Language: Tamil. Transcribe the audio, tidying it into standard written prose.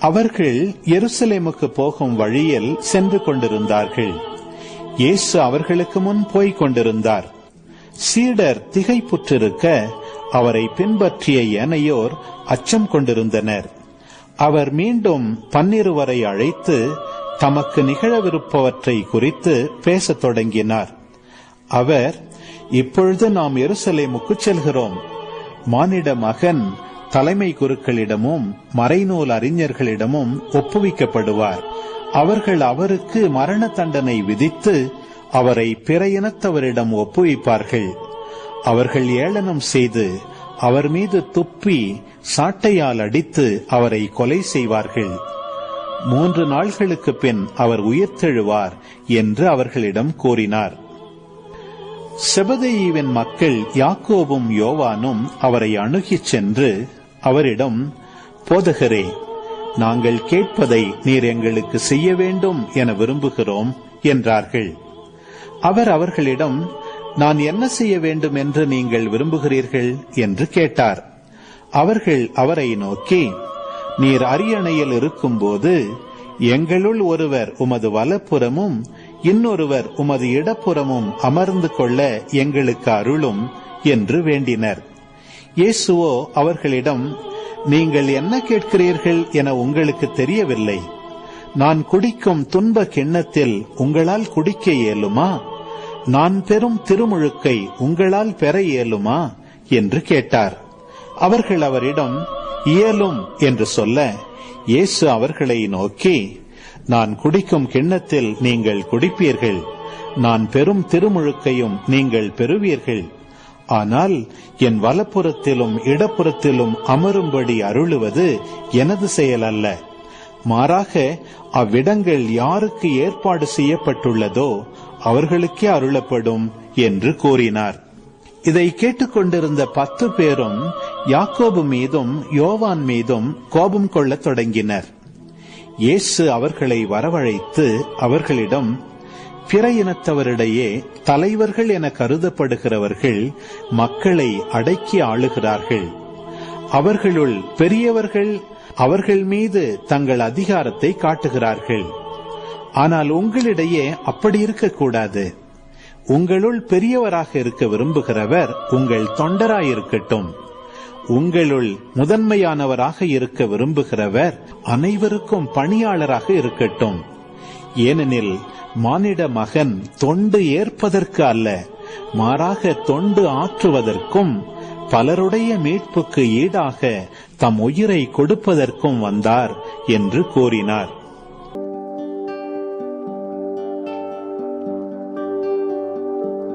அவர்கள் எருசலேமுக்கு போகும் வழியில் சென்று கொண்டிருந்தார்கள். இயேசு அவர்களுக்கு முன் போய்க் கொண்டிருந்தார். சீடர் திகைப்புற்றிருக்க அவரை பின்பற்றிய ஏனையோர் அச்சம் கொண்டிருந்தனர். அவர் மீண்டும் 12 அழைத்து தமக்கு நிகழவிருப்பவற்றை குறித்து பேசத் தொடங்கினார். அவர், இப்பொழுது நாம் எருசலேமுக்கு செல்கிறோம். மானிட மகன் தலைமை குருக்களிடமும் மறைநூல் அறிஞர்களிடமும் ஒப்புவிக்கப்படுவார். அவர்கள் அவருக்கு மரண தண்டனை விதித்து அவரை பிற இனத்தவரிடம் ஒப்புவிப்பார்கள். அவர்கள் ஏளனம் செய்து அவர் மீது துப்பி சாட்டையால் அடித்து அவரை கொலை செய்வார்கள். 3 நாள்களுக்கு பின் அவர் உயிர்த்தெழுவார் என்று அவர்களிடம் கூறினார். செபதேயுவின் மக்கள் யாக்கோபும் யோவானும் அவரை அணுகிச் சென்று அவரிடம், போதகரே, நாங்கள் கேட்பதை நீர் எங்களுக்கு செய்ய வேண்டும் என விரும்புகிறோம் என்றார்கள். அவர் அவர்களிடம், நான் என்ன செய்ய வேண்டும் என்று நீங்கள் விரும்புகிறீர்கள் என்று கேட்டார். அவர்கள் அவரை நோக்கி, நீர் அரியணையில் இருக்கும்போது எங்களுள் ஒருவர் உமது வலப்புறமும் இன்னொருவர் உமது இடப்புறமும் அமர்ந்து கொள்ள எங்களுக்கு அருளும் என்று வேண்டினர். இயேசுவோ அவர்களிடம், நீங்கள் என்ன கேட்கிறீர்கள் என உங்களுக்கு தெரியவில்லை. நான் குடிக்கும் துன்ப கிண்ணத்தில் உங்களால் குடிக்க இயலுமா? நான் பெறும் திருமுழுக்கை உங்களால் பெற இயலுமா என்று கேட்டார். அவர்கள் அவரிடம், இயலும் என்று சொல்ல, இயேசு அவர்களை நோக்கி, நான் குடிக்கும் கிண்ணத்தில் நீங்கள் குடிப்பீர்கள், நான் பெறும் திருமுழுக்கையும் நீங்கள் பெறுவீர்கள். ஆனால் என் வலப்புறத்திலும் இடப்புறத்திலும் அமரும்படி அருளுவது எனது செயல் அல்ல. மாறாக அவ்விடங்கள் யாருக்கு ஏற்பாடு செய்யப்பட்டுள்ளதோ அவர்களுக்கே அருளப்படும் என்று கூறினார். இதை கேட்டுக்கொண்டிருந்த 10 பேரும் யாக்கோபு மீதும் யோவான் மீதும் கோபம் கொள்ளத் தொடங்கினர். இயேசு அவர்களை வரவழைத்து அவர்களிடம், பிற இனத்தவரிடையே தலைவர்கள் என கருதப்படுகிறவர்கள் மக்களை அடக்கி ஆளுகிறார்கள். அவர்களுள் பெரியவர்கள் அவர்கள் மீது தங்கள் அதிகாரத்தை காட்டுகிறார்கள். ஆனால் உங்களிடையே அப்படி இருக்கக்கூடாது. உங்களுள் பெரியவராக இருக்க விரும்புகிறவர் உங்கள் தொண்டராயிருக்கட்டும். உங்களுள் முதன்மையானவராக இருக்க விரும்புகிறவர் அனைவருக்கும் பணியாளராக இருக்கட்டும். ஏனெனில் மானிட மகன் தொண்டு ஏற்பதற்கு அல்ல, மாறாக தொண்டு ஆற்றுவதற்கும் பலருடைய மீட்புக்கு ஈடாக தம் உயிரை கொடுப்பதற்கும் வந்தார் என்று கூறினார்.